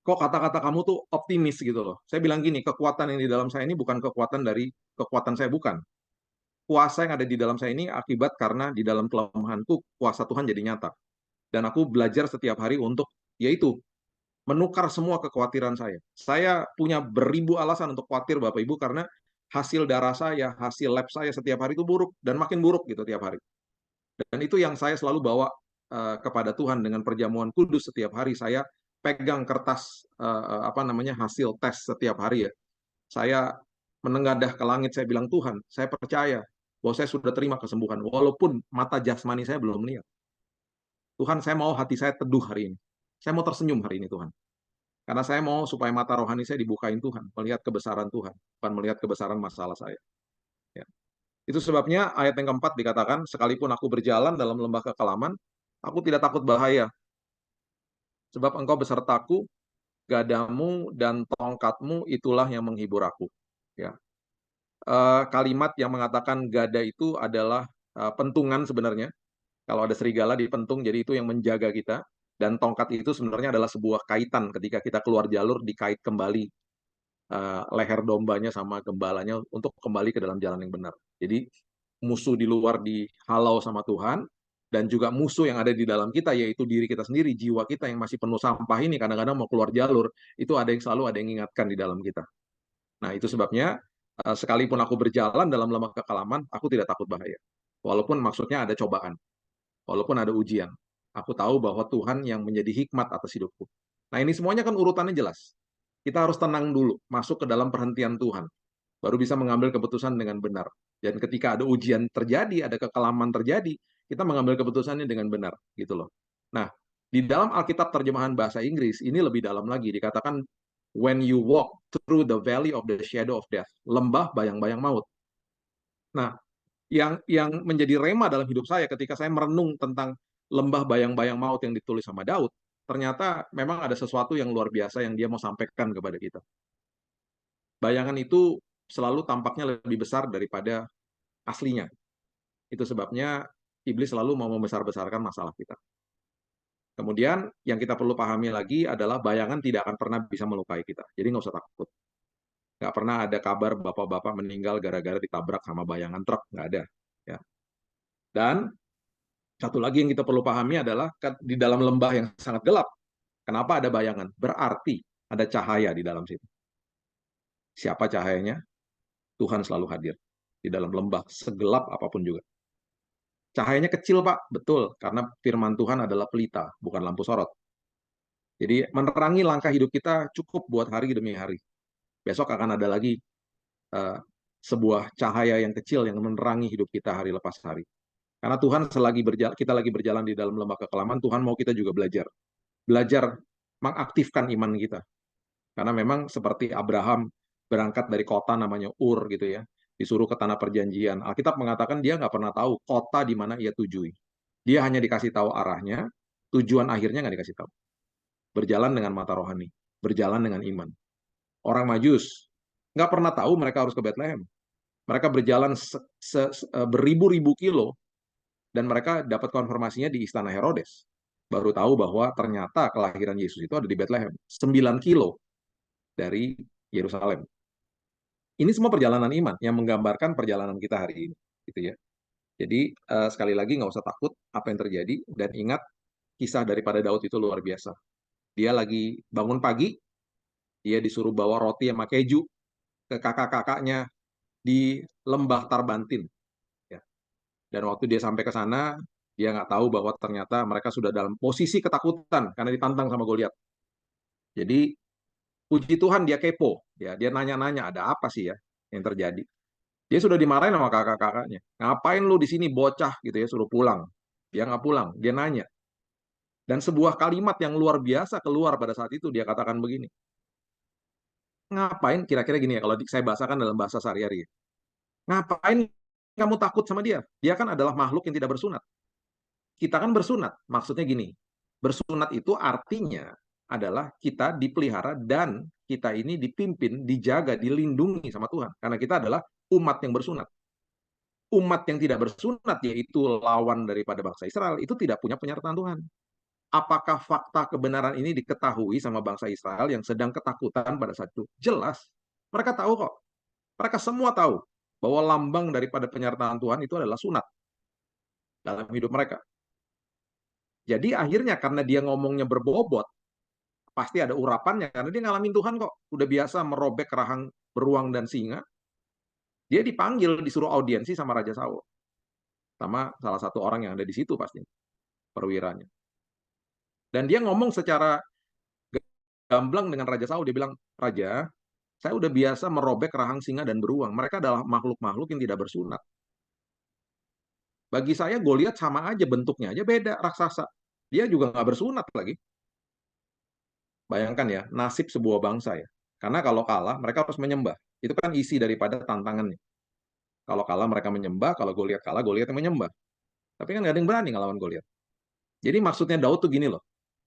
Kok kata-kata kamu tuh optimis gitu loh. Saya bilang gini, kekuatan yang di dalam saya ini bukan kekuatan dari kekuatan saya, bukan. Kuasa yang ada di dalam saya ini akibat karena di dalam kelemahanku, kuasa Tuhan jadi nyata. Dan aku belajar setiap hari untuk, yaitu, menukar semua kekhawatiran saya. Saya punya beribu alasan untuk khawatir Bapak Ibu, karena hasil darah saya, hasil lab saya setiap hari itu buruk, dan makin buruk gitu tiap hari. Dan itu yang saya selalu bawa kepada Tuhan dengan perjamuan kudus setiap hari. Saya pegang kertas apa namanya hasil tes setiap hari ya. Saya menengadah ke langit, saya bilang Tuhan, saya percaya bahwa saya sudah terima kesembuhan walaupun mata jasmani saya belum melihat. Tuhan, saya mau hati saya teduh hari ini. Saya mau tersenyum hari ini Tuhan. Karena saya mau supaya mata rohani saya dibukain Tuhan, melihat kebesaran Tuhan, bukan melihat kebesaran masalah saya. Ya. Itu sebabnya ayat yang keempat dikatakan, sekalipun aku berjalan dalam lembah kekelaman, aku tidak takut bahaya, sebab engkau besertaku, gadamu dan tongkatmu itulah yang menghibur aku. Ya. Kalimat yang mengatakan gada itu adalah pentungan sebenarnya. Kalau ada serigala dipentung, jadi itu yang menjaga kita. Dan tongkat itu sebenarnya adalah sebuah kaitan ketika kita keluar jalur, dikait kembali leher dombanya sama gembalanya untuk kembali ke dalam jalan yang benar. Jadi musuh di luar dihalau sama Tuhan, dan juga musuh yang ada di dalam kita, yaitu diri kita sendiri, jiwa kita yang masih penuh sampah ini, kadang-kadang mau keluar jalur, itu selalu ada yang ingatkan di dalam kita. Nah, itu sebabnya sekalipun aku berjalan dalam lembah kekelaman, aku tidak takut bahaya. Walaupun maksudnya ada cobaan, walaupun ada ujian. Aku tahu bahwa Tuhan yang menjadi hikmat atas hidupku. Nah, ini semuanya kan urutannya jelas. Kita harus tenang dulu, masuk ke dalam perhentian Tuhan. Baru bisa mengambil keputusan dengan benar. Dan ketika ada ujian terjadi, ada kekelaman terjadi, kita mengambil keputusannya dengan benar, gitu loh. Nah, di dalam Alkitab terjemahan bahasa Inggris, ini lebih dalam lagi, dikatakan, when you walk through the valley of the shadow of death, lembah bayang-bayang maut. Nah, yang menjadi rema dalam hidup saya ketika saya merenung tentang lembah bayang-bayang maut yang ditulis sama Daud, ternyata memang ada sesuatu yang luar biasa yang dia mau sampaikan kepada kita. Bayangan itu selalu tampaknya lebih besar daripada aslinya. Itu sebabnya iblis selalu mau membesar-besarkan masalah kita. Kemudian yang kita perlu pahami lagi adalah bayangan tidak akan pernah bisa melukai kita. Jadi nggak usah takut. Nggak pernah ada kabar bapak-bapak meninggal gara-gara ditabrak sama bayangan truk. Nggak ada. Ya. Dan satu lagi yang kita perlu pahami adalah di dalam lembah yang sangat gelap. Kenapa ada bayangan? Berarti ada cahaya di dalam situ. Siapa cahayanya? Tuhan selalu hadir di dalam lembah segelap apapun juga. Cahayanya kecil, Pak. Betul, karena firman Tuhan adalah pelita, bukan lampu sorot. Jadi menerangi langkah hidup kita cukup buat hari demi hari. Besok akan ada lagi uh, sebuah cahaya yang kecil yang menerangi hidup kita hari lepas hari. Karena Tuhan selagi kita lagi berjalan di dalam lembah kekelaman, Tuhan mau kita juga belajar. Belajar mengaktifkan iman kita. Karena memang seperti Abraham berangkat dari kota namanya Ur gitu ya, disuruh ke tanah perjanjian. Alkitab mengatakan dia nggak pernah tahu kota di mana ia tujui. Dia hanya dikasih tahu arahnya, tujuan akhirnya nggak dikasih tahu. Berjalan dengan mata rohani, berjalan dengan iman. Orang Majus nggak pernah tahu mereka harus ke Bethlehem. Mereka berjalan beribu-ribu kilo dan mereka dapat konfirmasinya di istana Herodes. Baru tahu bahwa ternyata kelahiran Yesus itu ada di Bethlehem, 9 kilo dari Yerusalem. Ini semua perjalanan iman yang menggambarkan perjalanan kita hari ini, gitu ya. Jadi sekali lagi nggak usah takut apa yang terjadi dan ingat kisah daripada Daud itu luar biasa. Dia lagi bangun pagi, dia disuruh bawa roti sama keju ke kakak-kakaknya di lembah Tarbantin. Ya. Dan waktu dia sampai ke sana, dia nggak tahu bahwa ternyata mereka sudah dalam posisi ketakutan karena ditantang sama Goliat. Jadi puji Tuhan dia kepo, ya dia nanya-nanya ada apa sih ya yang terjadi. Dia sudah dimarahin sama kakak-kakaknya. Ngapain lu di sini bocah gitu ya, suruh pulang. Dia nggak pulang, dia nanya. Dan sebuah kalimat yang luar biasa keluar pada saat itu, dia katakan begini. Ngapain, kira-kira gini ya, kalau saya bahasakan dalam bahasa sehari-hari. Ngapain kamu takut sama dia? Dia kan adalah makhluk yang tidak bersunat. Kita kan bersunat, maksudnya gini. Bersunat itu artinya adalah kita dipelihara dan kita ini dipimpin, dijaga, dilindungi sama Tuhan. Karena kita adalah umat yang bersunat. Umat yang tidak bersunat, yaitu lawan daripada bangsa Israel, itu tidak punya penyertaan Tuhan. Apakah fakta kebenaran ini diketahui sama bangsa Israel yang sedang ketakutan pada saat itu? Jelas. Mereka tahu kok. Mereka semua tahu bahwa lambang daripada penyertaan Tuhan itu adalah sunat dalam hidup mereka. Jadi akhirnya karena dia ngomongnya berbobot, pasti ada urapannya. Karena dia ngalamin Tuhan kok. Udah biasa merobek rahang beruang dan singa. Dia dipanggil, disuruh audiensi sama Raja Saul. Sama salah satu orang yang ada di situ pasti, perwiranya. Dan dia ngomong secara gamblang dengan Raja Saul. Dia bilang, Raja, saya udah biasa merobek rahang singa dan beruang. Mereka adalah makhluk-makhluk yang tidak bersunat. Bagi saya Goliat sama aja, bentuknya aja beda, raksasa. Dia juga nggak bersunat lagi. Bayangkan ya, nasib sebuah bangsa ya. Karena kalau kalah, mereka harus menyembah. Itu kan isi daripada tantangannya. Kalau kalah mereka menyembah, kalau Goliat kalah, Goliat yang menyembah. Tapi kan nggak ada yang berani ngelawan Goliat. Jadi maksudnya Daud tuh gini loh,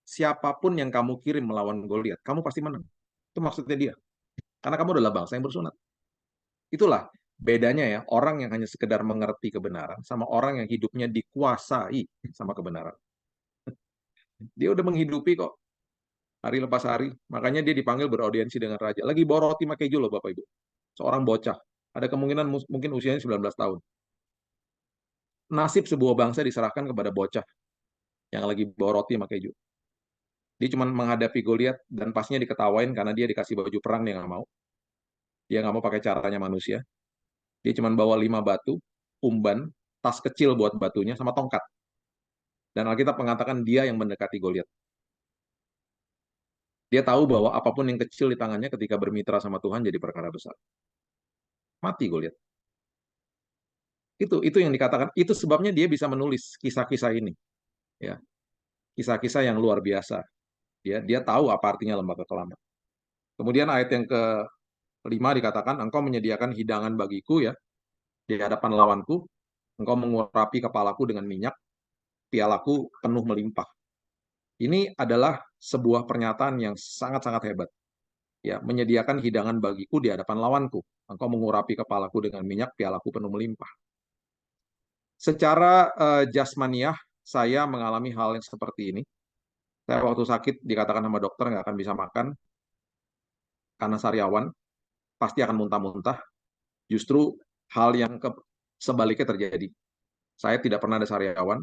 siapapun yang kamu kirim melawan Goliat, kamu pasti menang. Itu maksudnya dia. Karena kamu adalah bangsa yang bersunat. Itulah bedanya ya, orang yang hanya sekedar mengerti kebenaran sama orang yang hidupnya dikuasai sama kebenaran. Dia udah menghidupi kok hari lepas hari. Makanya dia dipanggil beraudiensi dengan raja. Lagi bawa roti sama keju loh Bapak Ibu. Seorang bocah. Ada kemungkinan mungkin usianya 19 tahun. Nasib sebuah bangsa diserahkan kepada bocah yang lagi bawa roti sama keju. Dia cuma menghadapi Goliat dan pastinya diketawain karena dia dikasih baju perang, dia nggak mau. Dia nggak mau pakai caranya manusia. Dia cuma bawa 5 batu, umban, tas kecil buat batunya, sama tongkat. Dan Alkitab mengatakan dia yang mendekati Goliat. Dia tahu bahwa apapun yang kecil di tangannya ketika bermitra sama Tuhan jadi perkara besar. Mati Goliat. Itu yang dikatakan. Itu sebabnya dia bisa menulis kisah-kisah ini. Ya, kisah-kisah yang luar biasa. Dia tahu apa artinya lembah kekelaman. Kemudian ayat yang ke-5 dikatakan, engkau menyediakan hidangan bagiku ya di hadapan lawanku, engkau mengurapi kepalaku dengan minyak, pialaku penuh melimpah. Ini adalah sebuah pernyataan yang sangat-sangat hebat. Ya, menyediakan hidangan bagiku di hadapan lawanku. Engkau mengurapi kepalaku dengan minyak, pialaku penuh melimpah. Secara jasmaniah, saya mengalami hal yang seperti ini. Saya waktu sakit dikatakan sama dokter nggak akan bisa makan karena sariawan, pasti akan muntah-muntah. Justru hal yang sebaliknya terjadi. Saya tidak pernah ada sariawan,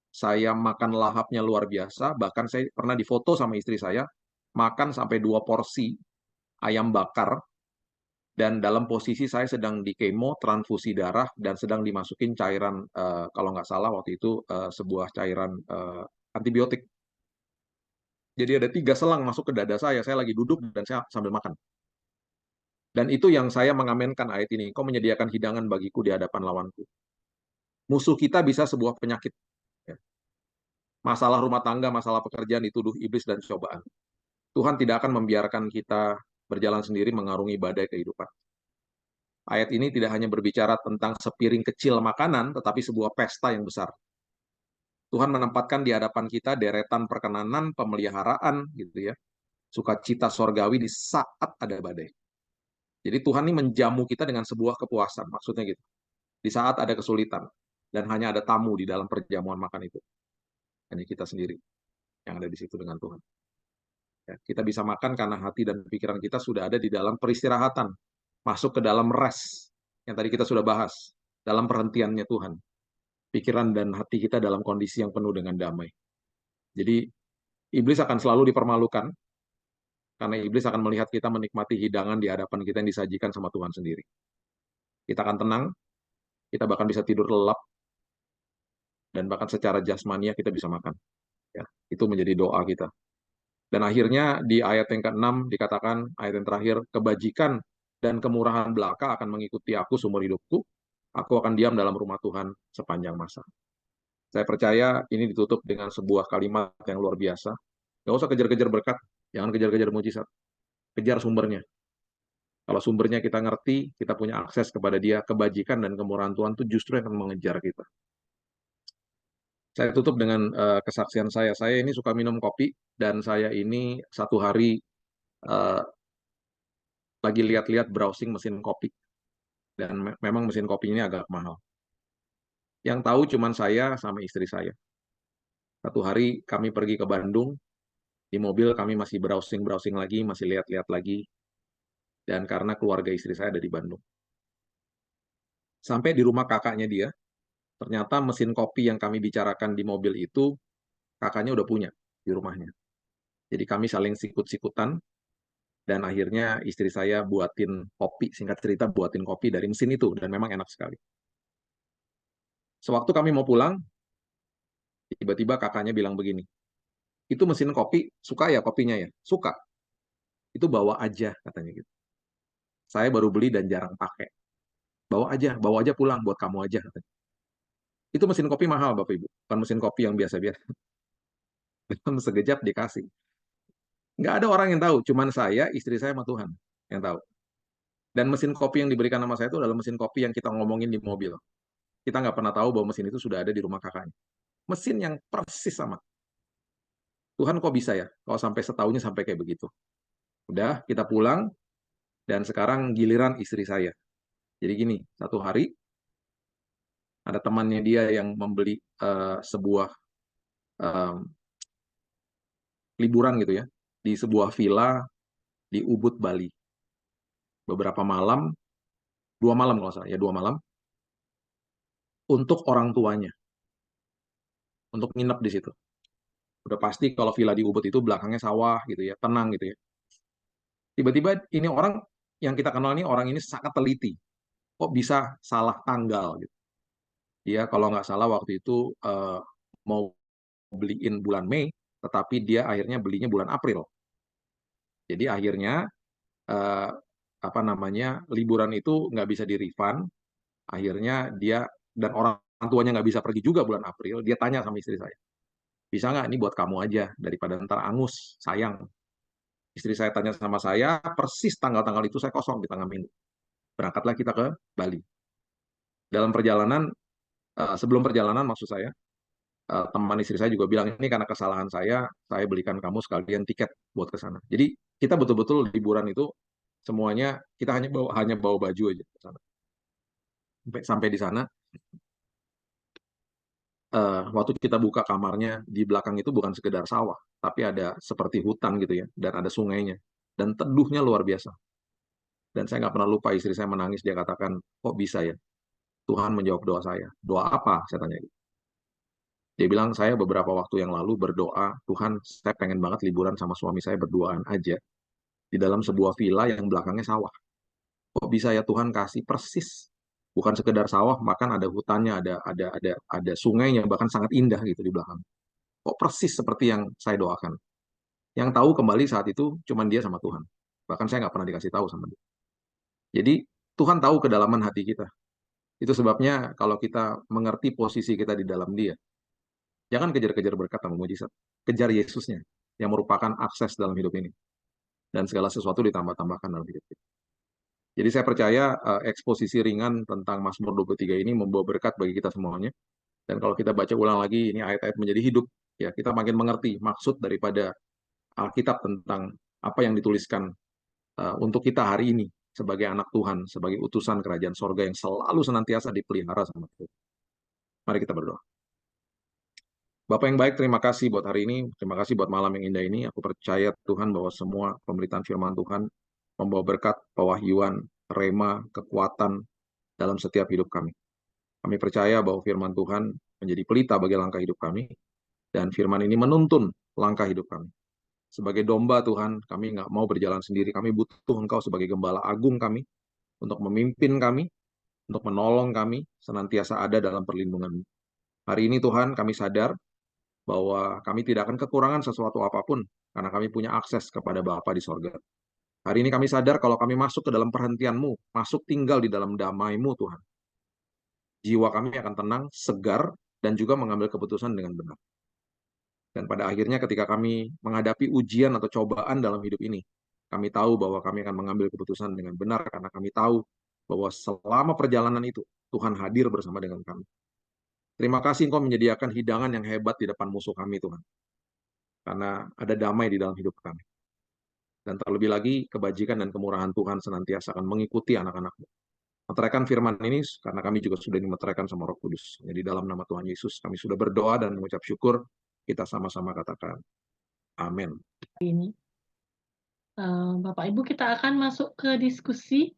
saya makan lahapnya luar biasa, bahkan saya pernah difoto sama istri saya, makan sampai 2 porsi ayam bakar, dan dalam posisi saya sedang di kemo, transfusi darah, dan sedang dimasukin cairan, kalau nggak salah waktu itu sebuah cairan antibiotik. Jadi ada 3 selang masuk ke dada saya lagi duduk dan saya sambil makan. Dan itu yang saya mengamenkan ayat ini, kau menyediakan hidangan bagiku di hadapan lawanku. Musuh kita bisa sebuah penyakit. Ya. Masalah rumah tangga, masalah pekerjaan dituduh iblis dan cobaan. Tuhan tidak akan membiarkan kita berjalan sendiri mengarungi badai kehidupan. Ayat ini tidak hanya berbicara tentang sepiring kecil makanan, tetapi sebuah pesta yang besar. Tuhan menempatkan di hadapan kita deretan perkenanan, pemeliharaan, gitu ya, sukacita sorgawi di saat ada badai. Jadi Tuhan ini menjamu kita dengan sebuah kepuasan, maksudnya gitu. Di saat ada kesulitan, dan hanya ada tamu di dalam perjamuan makan itu. Hanya kita sendiri yang ada di situ dengan Tuhan. Ya, kita bisa makan karena hati dan pikiran kita sudah ada di dalam peristirahatan, masuk ke dalam rest yang tadi kita sudah bahas, dalam perhentiannya Tuhan. Pikiran dan hati kita dalam kondisi yang penuh dengan damai. Jadi iblis akan selalu dipermalukan karena iblis akan melihat kita menikmati hidangan di hadapan kita yang disajikan sama Tuhan sendiri. Kita akan tenang, kita bahkan bisa tidur lelap, dan bahkan secara jasmania kita bisa makan. Ya, itu menjadi doa kita. Dan akhirnya di ayat yang ke-6 dikatakan, ayat yang terakhir, kebajikan dan kemurahan belaka akan mengikuti aku seumur hidupku, aku akan diam dalam rumah Tuhan sepanjang masa. Saya percaya ini ditutup dengan sebuah kalimat yang luar biasa. Gak usah kejar-kejar berkat, jangan kejar-kejar mujizat. Kejar sumbernya. Kalau sumbernya kita ngerti, kita punya akses kepada dia, kebajikan dan kemurahan Tuhan itu justru yang akan mengejar kita. Saya tutup dengan kesaksian saya. Saya ini suka minum kopi, dan saya ini satu hari uh, lagi lihat-lihat browsing mesin kopi. Dan memang mesin kopi ini agak mahal. Yang tahu cuma saya sama istri saya. Satu hari kami pergi ke Bandung, di mobil kami masih browsing-browsing lagi, masih lihat-lihat lagi. Dan karena keluarga istri saya ada di Bandung. Sampai di rumah kakaknya dia, ternyata mesin kopi yang kami bicarakan di mobil itu, kakaknya udah punya di rumahnya. Jadi kami saling sikut-sikutan, dan akhirnya istri saya buatin kopi, singkat cerita buatin kopi dari mesin itu, dan memang enak sekali. Sewaktu kami mau pulang, tiba-tiba kakaknya bilang begini, itu mesin kopi, suka ya kopinya ya? Suka. Itu bawa aja, katanya gitu. Saya baru beli dan jarang pakai. Bawa aja pulang buat kamu aja, katanya. Itu mesin kopi mahal, Bapak Ibu. Bukan mesin kopi yang biasa-biasa. Sekejap dikasih. Nggak ada orang yang tahu, cuman saya, istri saya, sama Tuhan yang tahu. Dan mesin kopi yang diberikan nama saya itu adalah mesin kopi yang kita ngomongin di mobil. Kita nggak pernah tahu bahwa mesin itu sudah ada di rumah kakaknya. Mesin yang persis sama. Tuhan kok bisa ya, kalau sampai setahunya sampai kayak begitu. Udah, kita pulang, dan sekarang giliran istri saya. Jadi gini, satu hari, ada temannya dia yang membeli sebuah um, liburan gitu ya, di sebuah villa di Ubud, Bali. Beberapa malam, 2 malam kalau salah, ya 2 malam, untuk orang tuanya, untuk nginep di situ. Udah pasti kalau villa di Ubud itu belakangnya sawah gitu ya, tenang gitu ya. Tiba-tiba ini orang yang kita kenal ini, orang ini sangat teliti. Kok bisa salah tanggal gitu. Dia kalau nggak salah waktu itu mau beliin bulan Mei, tetapi dia akhirnya belinya bulan April. Jadi akhirnya eh, apa namanya, liburan itu nggak bisa di-refund. Akhirnya dia, dan orang tuanya nggak bisa pergi juga bulan April, dia tanya sama istri saya, bisa nggak ini buat kamu aja daripada ntar angus, sayang. Istri saya tanya sama saya, persis tanggal-tanggal itu saya kosong di tengah minggu. Berangkatlah kita ke Bali. Dalam perjalanan, sebelum perjalanan maksud saya, teman istri saya juga bilang, ini karena kesalahan saya belikan kamu sekalian tiket buat ke sana. Jadi kita betul-betul liburan itu semuanya kita hanya bawa baju aja ke sana. Sampai di sana, waktu kita buka kamarnya, di belakang itu bukan sekedar sawah, tapi ada seperti hutan gitu ya, dan ada sungainya. Dan teduhnya luar biasa. Dan saya nggak pernah lupa istri saya menangis, dia katakan, kok bisa ya Tuhan menjawab doa saya. Doa apa? Saya tanya. Dia bilang, saya beberapa waktu yang lalu berdoa, Tuhan, saya pengen banget liburan sama suami saya berduaan aja di dalam sebuah villa yang belakangnya sawah. Kok bisa ya Tuhan kasih persis, bukan sekedar sawah, bahkan ada hutannya, ada sungainya, bahkan sangat indah gitu di belakang. Kok persis seperti yang saya doakan. Yang tahu kembali saat itu cuma dia sama Tuhan. Bahkan saya nggak pernah dikasih tahu sama dia. Jadi Tuhan tahu kedalaman hati kita. Itu sebabnya kalau kita mengerti posisi kita di dalam Dia, jangan kejar-kejar berkat sama mujizat. Kejar Yesusnya yang merupakan akses dalam hidup ini. Dan segala sesuatu ditambah-tambahkan dalam hidup kita. Jadi saya percaya eksposisi ringan tentang Mazmur 23 ini membawa berkat bagi kita semuanya. Dan kalau kita baca ulang lagi, ini ayat-ayat menjadi hidup. Ya, kita makin mengerti maksud daripada Alkitab tentang apa yang dituliskan untuk kita hari ini sebagai anak Tuhan, sebagai utusan kerajaan sorga yang selalu senantiasa dipelihara sama Tuhan. Mari kita berdoa. Bapak yang baik, terima kasih buat hari ini. Terima kasih buat malam yang indah ini. Aku percaya Tuhan bahwa semua pemberitaan firman Tuhan membawa berkat, pewahyuan, rema, kekuatan dalam setiap hidup kami. Kami percaya bahwa firman Tuhan menjadi pelita bagi langkah hidup kami, dan firman ini menuntun langkah hidup kami. Sebagai domba Tuhan, kami nggak mau berjalan sendiri. Kami butuh Engkau sebagai gembala agung kami, untuk memimpin kami, untuk menolong kami, senantiasa ada dalam perlindungan. Hari ini Tuhan, kami sadar bahwa kami tidak akan kekurangan sesuatu apapun, karena kami punya akses kepada Bapa di sorga. Hari ini kami sadar kalau kami masuk ke dalam perhentian-Mu, masuk tinggal di dalam damai-Mu Tuhan. Jiwa kami akan tenang, segar, dan juga mengambil keputusan dengan benar. Dan pada akhirnya ketika kami menghadapi ujian atau cobaan dalam hidup ini, kami tahu bahwa kami akan mengambil keputusan dengan benar, karena kami tahu bahwa selama perjalanan itu, Tuhan hadir bersama dengan kami. Terima kasih Engkau menyediakan hidangan yang hebat di depan musuh kami Tuhan. Karena ada damai di dalam hidup kami. Dan terlebih lagi, kebajikan dan kemurahan Tuhan senantiasa akan mengikuti anak-anak-Mu. Meteraikan firman ini, karena kami juga sudah dimeteraikan sama Roh Kudus. Jadi dalam nama Tuhan Yesus, kami sudah berdoa dan mengucap syukur, kita sama-sama katakan, amin. Ini, Bapak Ibu, kita akan masuk ke diskusi.